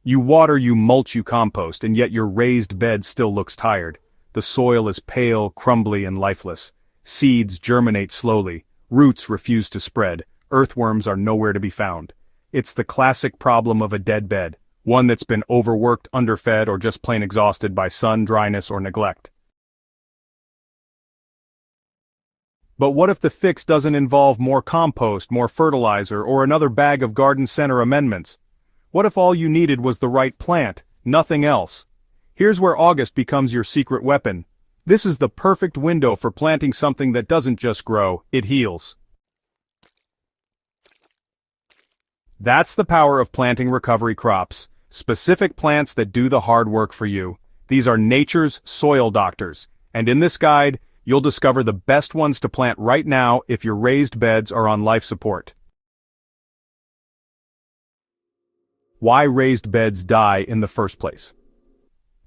You water, you mulch, you compost, and yet your raised bed still looks tired. The soil is pale, crumbly, and lifeless. Seeds germinate slowly. Roots refuse to spread. Earthworms are nowhere to be found. It's the classic problem of a dead bed, one that's been overworked, underfed, or just plain exhausted by sun, dryness, or neglect. But what if the fix doesn't involve more compost, more fertilizer, or another bag of garden center amendments? What if all you needed was the right plant, nothing else? Here's where August becomes your secret weapon. This is the perfect window for planting something that doesn't just grow, it heals. That's the power of planting recovery crops. Specific plants that do the hard work for you. These are nature's soil doctors, and in this guide, you'll discover the best ones to plant right now if your raised beds are on life support. Why raised beds die in the first place.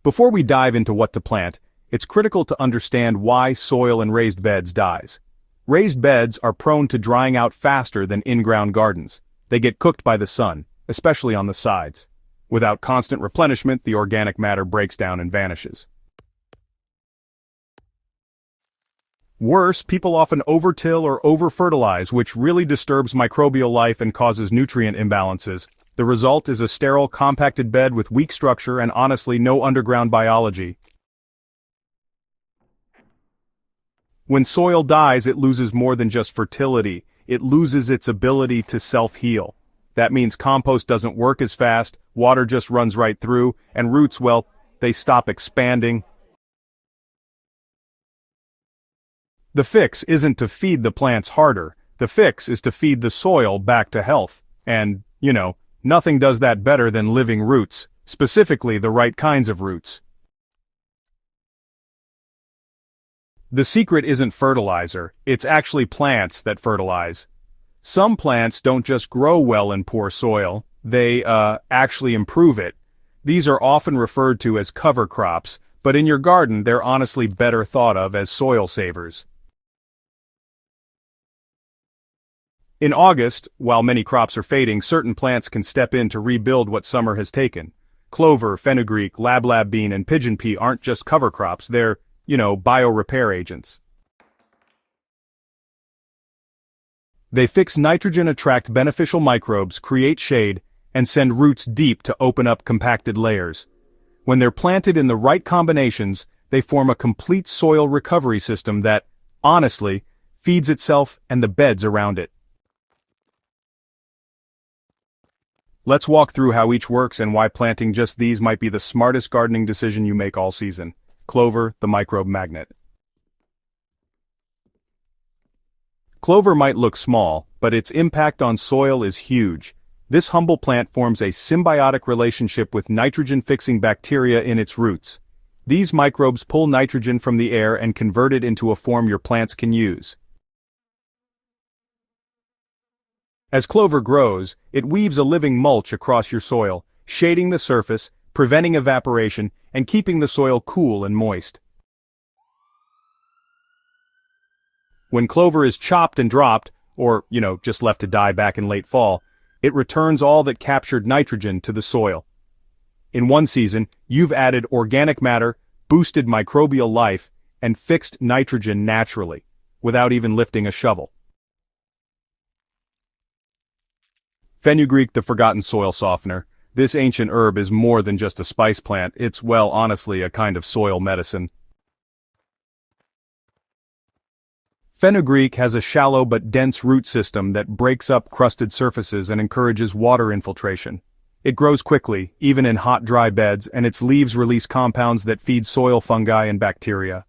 Before we dive into what to plant, it's critical to understand why soil in raised beds dies. Raised beds are prone to drying out faster than in-ground gardens. They get cooked by the sun, especially on the sides. Without constant replenishment, the organic matter breaks down and vanishes. Worse, people often overtill or over-fertilize, which really disturbs microbial life and causes nutrient imbalances. The result is a sterile, compacted bed with weak structure and honestly no underground biology. When soil dies, it loses more than just fertility. It loses its ability to self-heal. That means compost doesn't work as fast, water just runs right through, and roots, well, they stop expanding. The fix isn't to feed the plants harder. The fix is to feed the soil back to health. And, nothing does that better than living roots, specifically the right kinds of roots. The secret isn't fertilizer, it's actually plants that fertilize. Some plants don't just grow well in poor soil, they, actually improve it. These are often referred to as cover crops, but in your garden they're honestly better thought of as soil savers. In August, while many crops are fading, certain plants can step in to rebuild what summer has taken. Clover, fenugreek, lablab bean, and pigeon pea aren't just cover crops, they're, biorepair agents. They fix nitrogen, attract beneficial microbes, create shade, and send roots deep to open up compacted layers. When they're planted in the right combinations, they form a complete soil recovery system that, honestly, feeds itself and the beds around it. Let's walk through how each works and why planting just these might be the smartest gardening decision you make all season. Clover, the microbe magnet. Clover might look small, but its impact on soil is huge. This humble plant forms a symbiotic relationship with nitrogen-fixing bacteria in its roots. These microbes pull nitrogen from the air and convert it into a form your plants can use. As clover grows, it weaves a living mulch across your soil, shading the surface, preventing evaporation, and keeping the soil cool and moist. When clover is chopped and dropped, or, just left to die back in late fall, it returns all that captured nitrogen to the soil. In one season, you've added organic matter, boosted microbial life, and fixed nitrogen naturally, without even lifting a shovel. Fenugreek, the forgotten soil softener. This ancient herb is more than just a spice plant, it's, honestly, a kind of soil medicine. Fenugreek has a shallow but dense root system that breaks up crusted surfaces and encourages water infiltration. It grows quickly, even in hot, dry beds, and its leaves release compounds that feed soil fungi and bacteria.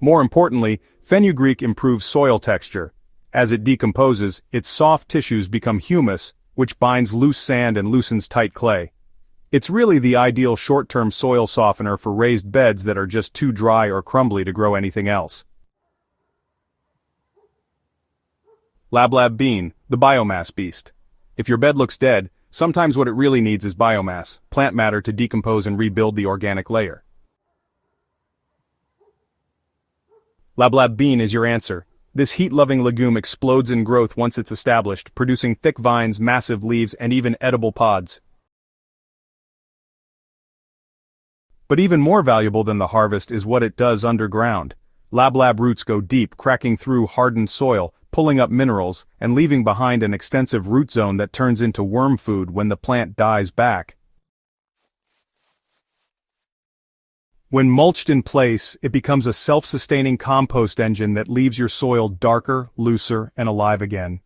More importantly, fenugreek improves soil texture. As it decomposes, its soft tissues become humus, which binds loose sand and loosens tight clay. It's really the ideal short-term soil softener for raised beds that are just too dry or crumbly to grow anything else. Lablab bean, the biomass beast. If your bed looks dead, sometimes what it really needs is biomass, plant matter to decompose and rebuild the organic layer. Lablab bean is your answer. This heat-loving legume explodes in growth once it's established, producing thick vines, massive leaves, and even edible pods. But even more valuable than the harvest is what it does underground. Lablab roots go deep, cracking through hardened soil, pulling up minerals, and leaving behind an extensive root zone that turns into worm food when the plant dies back. When mulched in place, it becomes a self-sustaining compost engine that leaves your soil darker, looser, and alive again.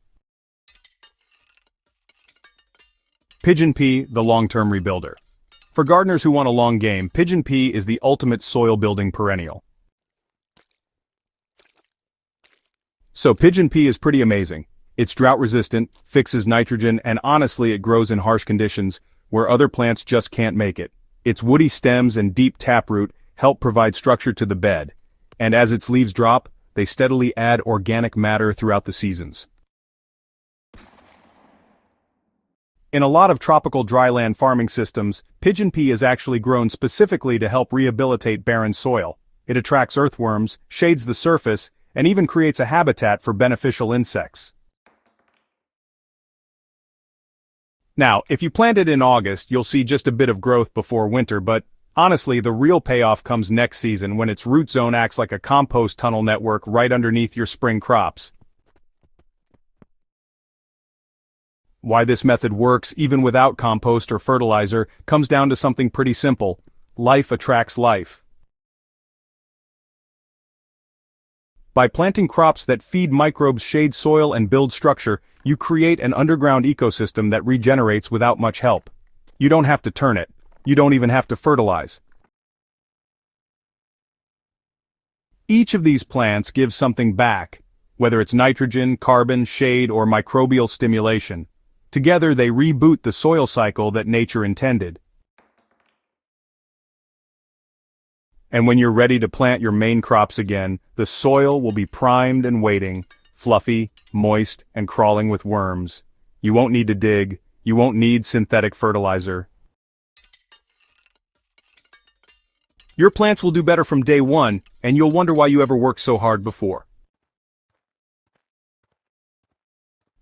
Pigeon pea, the long-term rebuilder. For gardeners who want a long game, pigeon pea is the ultimate soil-building perennial. So pigeon pea is pretty amazing. It's drought-resistant, fixes nitrogen, and honestly it grows in harsh conditions where other plants just can't make it. Its woody stems and deep taproot help provide structure to the bed, and as its leaves drop, they steadily add organic matter throughout the seasons. In a lot of tropical dryland farming systems, pigeon pea is actually grown specifically to help rehabilitate barren soil. It attracts earthworms, shades the surface, and even creates a habitat for beneficial insects. Now, if you plant it in August, you'll see just a bit of growth before winter, but honestly, the real payoff comes next season when its root zone acts like a compost tunnel network right underneath your spring crops. Why this method works even without compost or fertilizer comes down to something pretty simple. Life attracts life. By planting crops that feed microbes, shade soil, and build structure, you create an underground ecosystem that regenerates without much help. You don't have to turn it. You don't even have to fertilize. Each of these plants gives something back, whether it's nitrogen, carbon, shade, or microbial stimulation. Together they reboot the soil cycle that nature intended. And when you're ready to plant your main crops again, the soil will be primed and waiting, fluffy, moist, and crawling with worms. You won't need to dig, you won't need synthetic fertilizer. Your plants will do better from day one, and you'll wonder why you ever worked so hard before.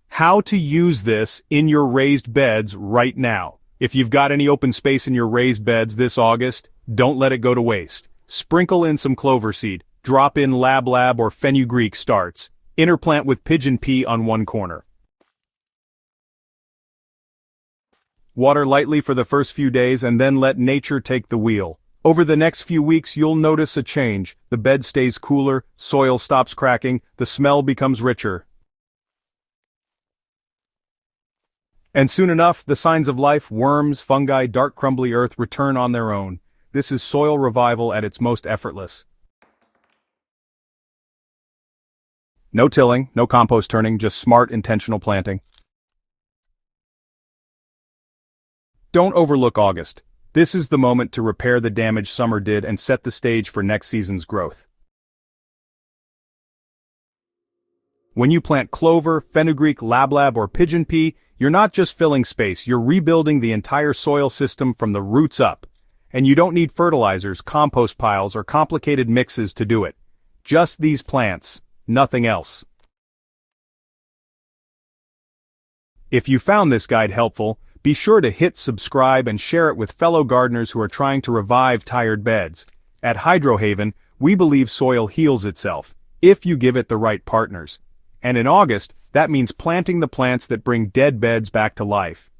How to use this in your raised beds right now. If you've got any open space in your raised beds this August, don't let it go to waste. Sprinkle in some clover seed, drop in lablab or fenugreek starts, interplant with pigeon pea on one corner. Water lightly for the first few days and then let nature take the wheel. Over the next few weeks you'll notice a change. The bed stays cooler, soil stops cracking, the smell becomes richer. And soon enough, the signs of life, worms, fungi, dark crumbly earth return on their own. This is soil revival at its most effortless. No tilling, no compost turning, just smart, intentional planting. Don't overlook August. This is the moment to repair the damage summer did and set the stage for next season's growth. When you plant clover, fenugreek, lablab, or pigeon pea, you're not just filling space, you're rebuilding the entire soil system from the roots up. And you don't need fertilizers, compost piles, or complicated mixes to do it. Just these plants, nothing else. If you found this guide helpful, be sure to hit subscribe and share it with fellow gardeners who are trying to revive tired beds. At Hydrohaven, we believe soil heals itself, if you give it the right partners. And in August, that means planting the plants that bring dead beds back to life.